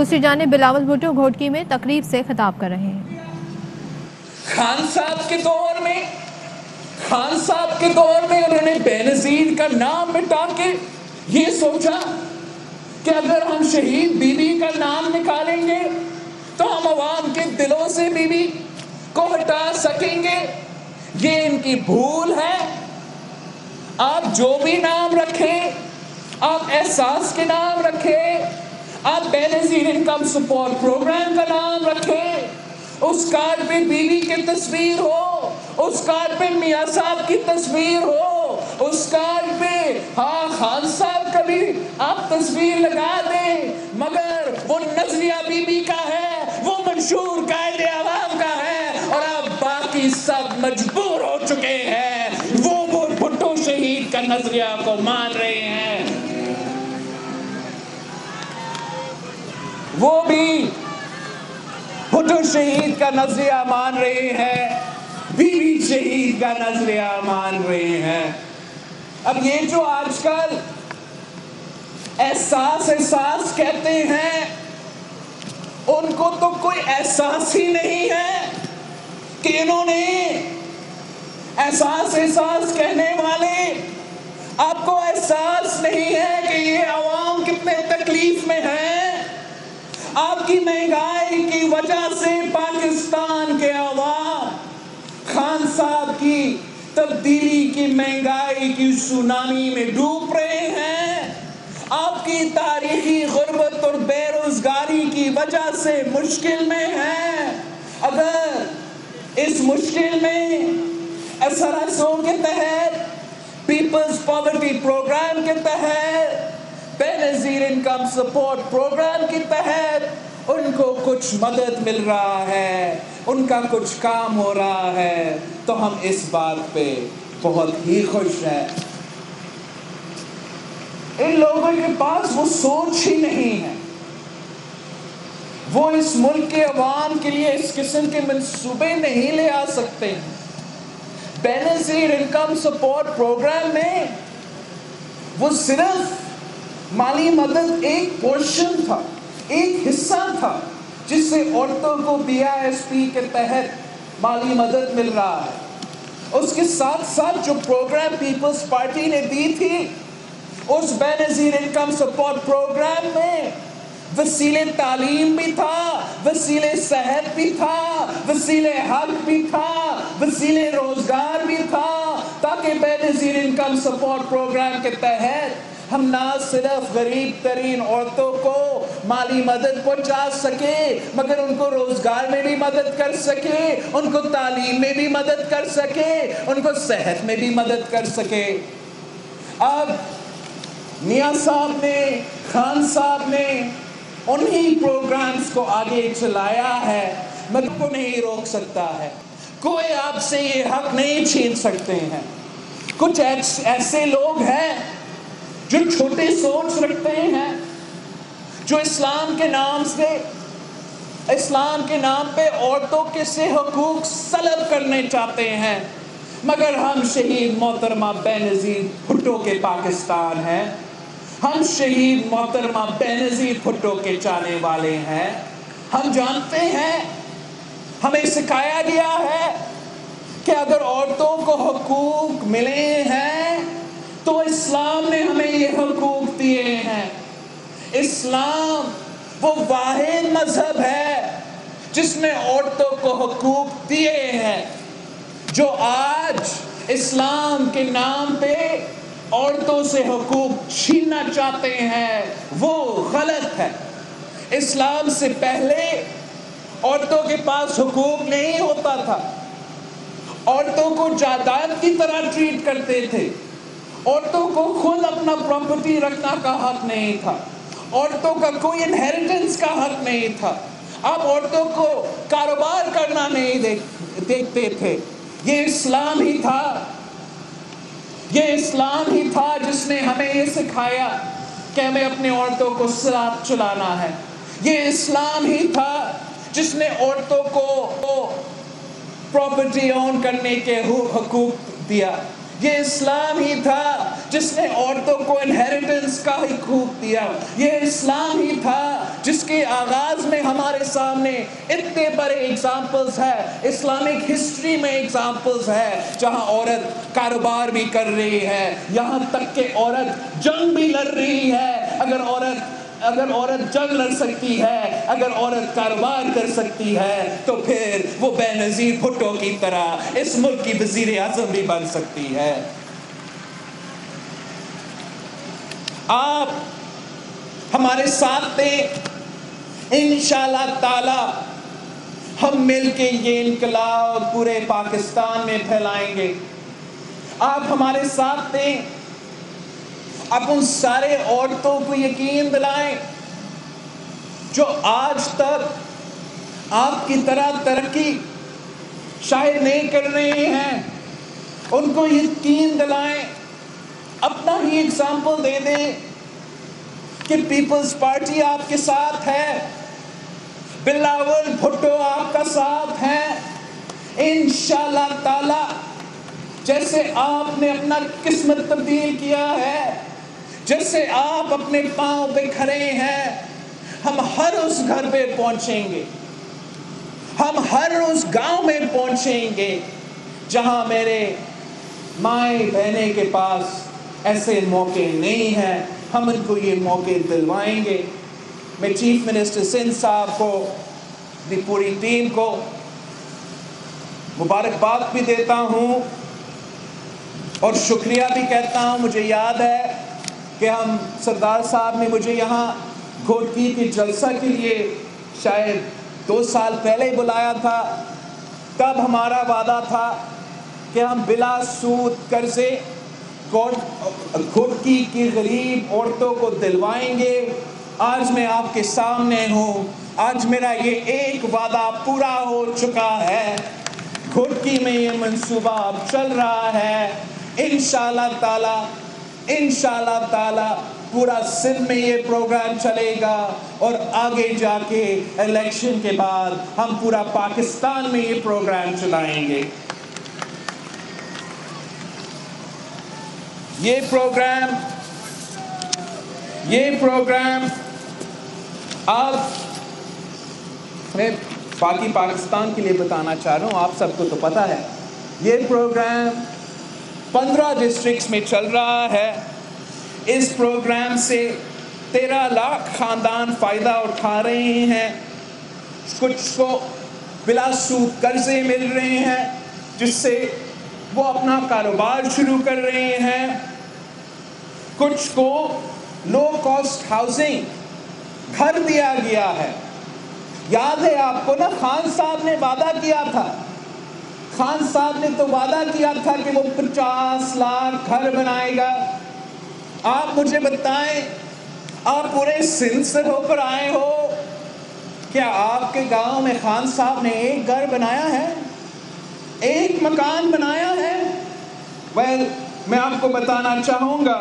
دوسری جانب بلاول بھٹو گھوٹکی میں تقریب سے خطاب کر رہے ہیں۔ خان صاحب کے دور میں انہوں نے بے نظیر کا نام مٹا کے یہ سوچا کہ اگر ہم شہید بی بی کا نام نکالیں گے تو ہم عوام کے دلوں سے بی بی کو ہٹا سکیں گے۔ یہ ان کی بھول ہے۔ آپ جو بھی نام رکھیں، آپ احساس کے نام رکھیں، آپ بے نظیر انکم سپورٹ پروگرام کا نام رکھیں، اس کارڈ پہ بیوی کی تصویر ہو، اس کارڈ پہ میاں صاحب کی تصویر ہو، اس کارڈ پہ خان صاحب کا بھی آپ تصویر لگا دیں، مگر وہ نظریہ بیوی کا ہے، وہ منشور قائد عوام کا ہے، اور آپ باقی سب مجبور ہو چکے ہیں، وہ بھٹو شہید کا نظریہ کو مان رہے ہیں۔ وہ بھی بھٹو شہید کا نظریہ مان رہے ہیں، بیوی شہید کا نظریہ مان رہے ہیں۔ اب یہ جو آج کل احساس کہتے ہیں، ان کو تو کوئی احساس ہی نہیں ہے کہ انہوں نے احساس کہنے والے، آپ کو احساس نہیں ہے کہ یہ عوام کتنے تکلیف میں ہیں۔ آپ کی مہنگائی کی وجہ سے پاکستان کے عوام خان صاحب کی تبدیلی کی مہنگائی کی سونامی میں ڈوب رہے ہیں۔ آپ کی تاریخی غربت اور بے روزگاری کی وجہ سے مشکل میں ہیں۔ اگر اس مشکل میں SRSO کے تحت، پیپلز پاورٹی پروگرام کے تحت، بے نظیر انکم سپورٹ پروگرام کے تحت ان کو کچھ مدد مل رہا ہے، ان کا کچھ کام ہو رہا ہے، تو ہم اس بات پہ بہت ہی خوش ہیں۔ ان لوگوں کے پاس وہ سوچ ہی نہیں ہے، وہ اس ملک کے عوام کے لیے اس قسم کے منصوبے نہیں لے آ سکتے ہیں۔ بے نظیر انکم سپورٹ پروگرام میں وہ صرف مالی مدد ایک پورشن تھا، ایک حصہ تھا، جس سے عورتوں کو BISP کے تحت مالی مدد مل رہا ہے۔ اس کے ساتھ ساتھ جو پروگرام پیپلز پارٹی نے دی تھی، اس بے نظیر انکم سپورٹ پروگرام میں وسیلہ تعلیم بھی تھا، وسیلہ صحت بھی تھا، وسیلہ حق بھی تھا، وسیلہ روزگار بھی تھا، تاکہ بے نظیر انکم سپورٹ پروگرام کے تحت ہم نہ صرف غریب ترین عورتوں کو مالی مدد پہنچا سکے، مگر ان کو روزگار میں بھی مدد کر سکے، ان کو تعلیم میں بھی مدد کر سکے، ان کو صحت میں بھی مدد کر سکے۔ اب میاں صاحب نے، خان صاحب نے انہی پروگرامز کو آگے چلایا ہے، مگر کو نہیں روک سکتا ہے، کوئی آپ سے یہ حق نہیں چھین سکتے ہیں۔ کچھ ایسے لوگ ہیں جو چھوٹے سوچ رکھتے ہیں، جو اسلام کے نام پہ عورتوں کے سے حقوق سلب کرنے چاہتے ہیں، مگر ہم شہید محترمہ بے نظیر بھٹو کے پاکستان ہیں، ہم شہید محترمہ بے نظیر بھٹو کے چاہنے والے ہیں۔ ہم جانتے ہیں، ہمیں سکھایا گیا ہے کہ اگر عورتوں کو حقوق ملے ہیں تو اسلام نے ہمیں یہ حقوق دیے ہیں۔ اسلام وہ واحد مذہب ہے جس نے عورتوں کو حقوق دیے ہیں۔ جو آج اسلام کے نام پہ عورتوں سے حقوق چھیننا چاہتے ہیں، وہ غلط ہے۔ اسلام سے پہلے عورتوں کے پاس حقوق نہیں ہوتا تھا، عورتوں کو جائیداد کی طرح ٹریٹ کرتے تھے، عورتوں کو خود اپنا پراپرٹی رکھنا کا حق نہیں تھا، عورتوں کا کوئی انہیریٹنس کا حق نہیں تھا، آپ عورتوں کو کاروبار کرنا نہیں دیکھتے تھے۔ یہ اسلام ہی تھا، یہ اسلام ہی تھا جس نے ہمیں یہ سکھایا کہ ہمیں اپنے عورتوں کو صراط چلانا ہے۔ یہ اسلام ہی تھا جس نے عورتوں کو پراپرٹی اون کرنے کے حقوق دیا۔ یہ اسلام ہی تھا جس نے عورتوں کو انہیریٹنس کا حقوق دیا، یہ اسلام ہی تھا جس کے آغاز میں ہمارے سامنے اتنے بڑے ایگزامپلز ہیں، اسلامک ہسٹری میں ایگزامپلز ہے جہاں عورت کاروبار بھی کر رہی ہے، یہاں تک کہ عورت جنگ بھی لڑ رہی ہے۔ اگر عورت جنگ لڑ سکتی ہے، اگر عورت کاروبار کر سکتی ہے، تو پھر وہ بے نظیر بھٹو کی طرح اس ملک کی وزیر اعظم بھی بن سکتی ہے۔ آپ ہمارے ساتھ دیں، انشاءاللہ تعالی ہم مل کے یہ انقلاب پورے پاکستان میں پھیلائیں گے۔ آپ ہمارے ساتھ دیں، آپ ان سارے عورتوں کو یقین دلائیں جو آج تک آپ کی طرح ترقی شاید نہیں کر رہے ہیں، ان کو یقین دلائیں، اپنا ہی ایگزامپل دے دیں کہ پیپلز پارٹی آپ کے ساتھ ہے، بلاول بھٹو آپ کا ساتھ ہے۔ انشاءاللہ تعالی جیسے آپ نے اپنا قسمت تبدیل کیا ہے، جیسے آپ اپنے پاؤں پہ کھڑے ہیں، ہم ہر اس گھر پہ پہنچیں گے، ہم ہر اس گاؤں میں پہنچیں گے جہاں میرے مائیں بہنیں کے پاس ایسے موقع نہیں ہیں، ہم ان کو یہ موقع دلوائیں گے۔ میں چیف منسٹر سندھ صاحب کو، دی پوری ٹیم کو مبارکباد بھی دیتا ہوں اور شکریہ بھی کہتا ہوں۔ مجھے یاد ہے کہ ہم سردار صاحب نے مجھے یہاں گھوٹکی کے جلسہ کے لیے شاید 2 سال پہلے بلایا تھا، تب ہمارا وعدہ تھا کہ ہم بلا سود قرضے گھوٹکی کی غریب عورتوں کو دلوائیں گے۔ آج میں آپ کے سامنے ہوں، آج میرا یہ ایک وعدہ پورا ہو چکا ہے، گھوٹکی میں یہ منصوبہ اب چل رہا ہے۔ انشاءاللہ تعالی پورا سندھ میں یہ پروگرام چلے گا اور آگے جا کے الیکشن کے بعد ہم پورا پاکستان میں یہ پروگرام چلائیں گے۔ یہ پروگرام آپ میں باقی پاکستان کے لیے بتانا چاہ رہا ہوں، آپ سب کو تو پتا ہے، یہ پروگرام 15 ڈسٹرکٹس میں چل رہا ہے۔ اس پروگرام سے 13 لاکھ خاندان فائدہ اٹھا رہے ہیں، کچھ کو بلا سود قرضے مل رہے ہیں جس سے وہ اپنا کاروبار شروع کر رہے ہیں، کچھ کو لو کاسٹ ہاؤسنگ گھر دیا گیا ہے۔ یاد ہے آپ کو نا، خان صاحب نے وعدہ کیا تھا، خان صاحب نے تو وعدہ کیا تھا کہ وہ 50 لاکھ گھر بنائے گا۔ آپ مجھے بتائیں، آپ پورے سندھ سے ہو کر آئے ہو، کیا آپ کے گاؤں میں خان صاحب نے ایک گھر بنایا ہے، ایک مکان بنایا ہے؟ میں آپ کو بتانا چاہوں گا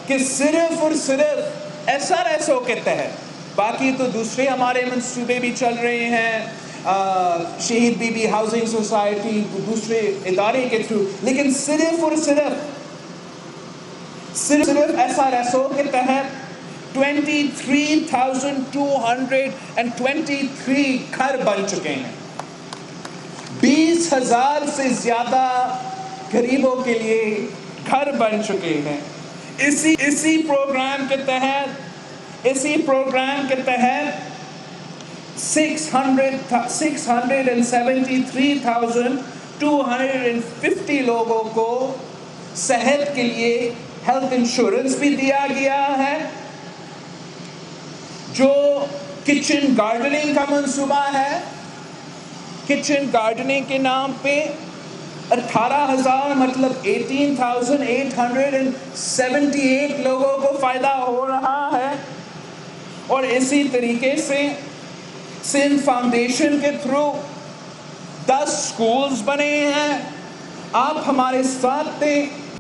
کہ صرف اور صرف SRSO کے تحت، باقی تو دوسرے ہمارے منصوبے بھی چل رہے ہیں، شہید بی بی ہاؤسنگ سوسائٹی، دوسرے ادارے کے تھرو، لیکن صرف اور صرف SRSO کے تحت 23,223 گھر بن چکے ہیں، 20,000 سے زیادہ غریبوں کے لیے گھر بن چکے ہیں۔ اسی پروگرام کے تحت 673,250 لوگوں کو صحت کے لیے ہیلتھ انشورنس بھی دیا گیا ہے۔ جو کچن گارڈننگ کا منصوبہ ہے، کچن گارڈننگ کے نام پہ 18,000 مطلب 18,878 لوگوں کو فائدہ ہو رہا ہے۔ اور اسی طریقے سے سندھ فاؤنڈیشن کے تھرو 10 سکولز بنے ہیں۔ آپ ہمارے ساتھ تھے،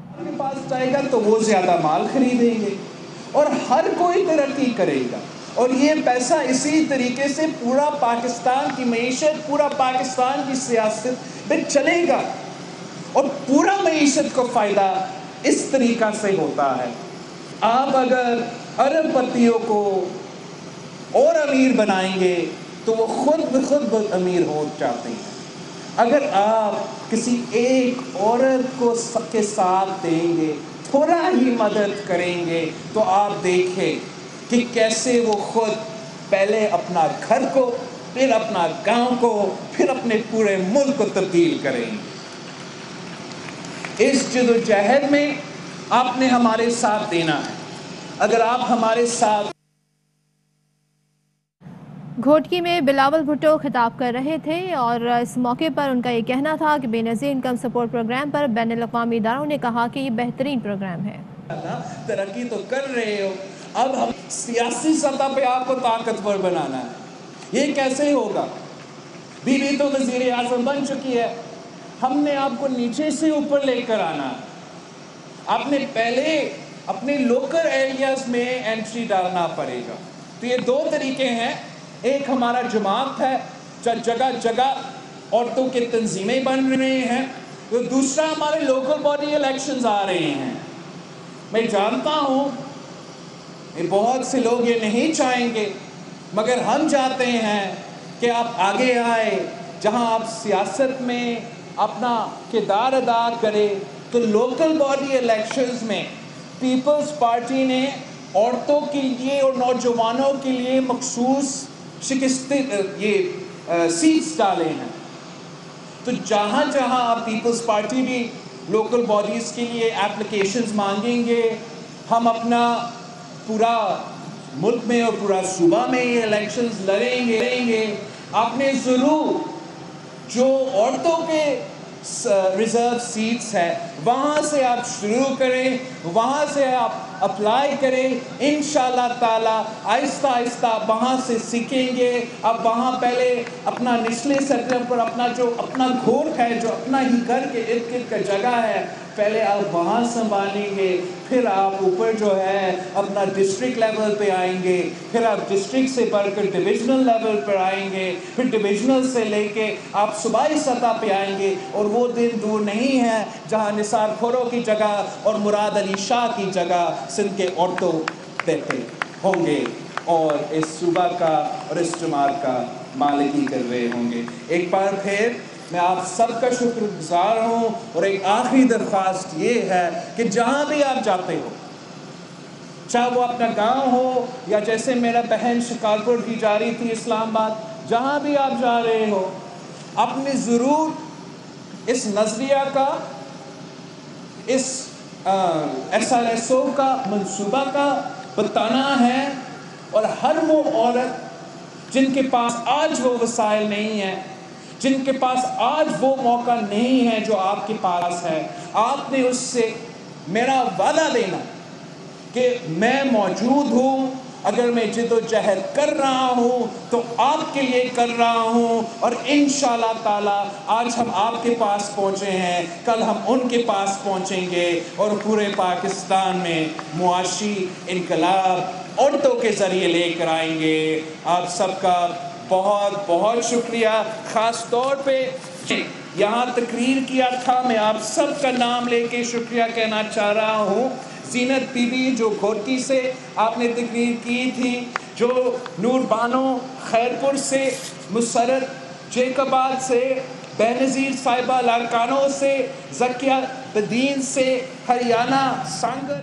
آپ کے پاس جائے گا تو وہ زیادہ مال خریدیں گے اور ہر کوئی ترقی کرے گا، اور یہ پیسہ اسی طریقے سے پورا پاکستان کی معیشت، پورا پاکستان کی سیاست میں چلے گا، اور پورا معیشت کو فائدہ اس طریقہ سے ہوتا ہے. آپ اگر ارب پتیوں کو اور امیر بنائیں گے تو وہ خود بخود امیر ہو جاتے ہیں. اگر آپ کسی ایک عورت کو کے ساتھ دیں گے, تھوڑا ہی مدد کریں گے, تو آپ دیکھیں کہ کیسے وہ خود پہلے اپنا گھر کو, پھر اپنا گاؤں کو, پھر اپنے پورے ملک کو تبدیل کریں گے. اس جدوجہد میں آپ نے ہمارے ساتھ دینا ہے. اگر آپ ہمارے ساتھ. گھوٹکی میں بلاول بھٹو خطاب کر رہے تھے اور اس موقع پر ان کا یہ کہنا تھا کہ بے نظیر انکم سپورٹ پروگرام پر بین الاقوامی اداروں نے کہا کہ یہ بہترین پروگرام ہے. ترقی تو کر رہے ہو, اب ہم سیاسی سطح پہ آپ کو طاقتور بنانا ہے. یہ کیسے ہوگا؟ بی بی تو وزیر اعظم بن چکی ہے, ہم نے آپ کو نیچے سے اوپر لے کر آنا ہے. آپ نے پہلے اپنے لوکل ایریاز میں انٹری ڈالنا پڑے گا. تو یہ دو طریقے ہیں. ایک ہمارا جماعت ہے, جگہ جگہ عورتوں کے تنظیمیں بن رہے ہیں. تو دوسرا ہمارے لوکل باڈی الیکشنز آ رہے ہیں. میں جانتا ہوں بہت سے لوگ یہ نہیں چاہیں گے, مگر ہم چاہتے ہیں کہ آپ آگے آئے, جہاں آپ سیاست میں اپنا کردار ادا کریں. تو لوکل باڈی الیکشنز میں پیپلز پارٹی نے عورتوں کے لیے اور نوجوانوں کے لیے مخصوص سیٹس ڈالے ہیں. تو جہاں جہاں آپ پیپلز پارٹی بھی لوکل باڈیز کے لیے اپلیکیشنز مانگیں گے, ہم اپنا پورا ملک میں اور پورا صوبہ میں یہ الیکشنز لڑیں گے. آپ نے ضرور جو عورتوں کے ریزرو سیٹس ہے وہاں سے آپ شروع کریں, وہاں سے آپ اپلائی کریں. انشاءاللہ تعالی آہستہ آہستہ وہاں سے سیکھیں گے. اب وہاں پہلے اپنا نچلے سطح پر اپنا جو اپنا گھوٹ ہے, جو اپنا ہی گھر کے ارد گرد کا جگہ ہے, پہلے آپ وہاں سنبھالیں گے. پھر آپ اوپر جو ہے اپنا ڈسٹرکٹ لیول پہ آئیں گے, پھر آپ ڈسٹرکٹ سے بڑھ کر ڈویژنل لیول پر آئیں گے, پھر ڈویژنل سے لے کے آپ صوبائی سطح پہ آئیں گے. اور وہ دن دور نہیں ہے جہاں نثار کھورو کی جگہ اور مراد علی شاہ کی جگہ سندھ کے عورتوں دیتے ہوں گے اور اس صوبہ کا اور اس جماعت کا مالکی کر رہے ہوں گے. ایک بار پھر میں آپ سب کا شکر گزار ہوں, اور ایک آخری درخواست یہ ہے کہ جہاں بھی آپ جاتے ہو, چاہے وہ اپنا گاؤں ہو یا جیسے میرا بہن شکارپور کی جا رہی تھی اسلام آباد, جہاں بھی آپ جا رہے ہو, آپ نے ضرور اس نظریہ کا, اس SRSO کا منصوبہ کا بتانا ہے. اور ہر وہ عورت جن کے پاس آج وہ وسائل نہیں ہیں, جن کے پاس آج وہ موقع نہیں ہے جو آپ کے پاس ہے, آپ نے اس سے میرا وعدہ دینا کہ میں موجود ہوں. اگر میں جد و جہد کر رہا ہوں تو آپ کے لیے کر رہا ہوں. اور انشاءاللہ تعالی آج ہم آپ کے پاس پہنچے ہیں, کل ہم ان کے پاس پہنچیں گے, اور پورے پاکستان میں معاشی انقلاب عورتوں کے ذریعے لے کر آئیں گے. آپ سب کا بہت بہت شکریہ. خاص طور پہ یہاں تقریر کیا تھا, میں آپ سب کا نام لے کے شکریہ کہنا چاہ رہا ہوں. زینت بی بی جو گھوٹکی سے آپ نے تقریر کی تھی, جو نور بانو خیرپور سے, مسرت جیکب آباد سے, بے نظیر صاحبہ لاڑکانوں سے, زکیہ بدین سے, ہریانہ سانگر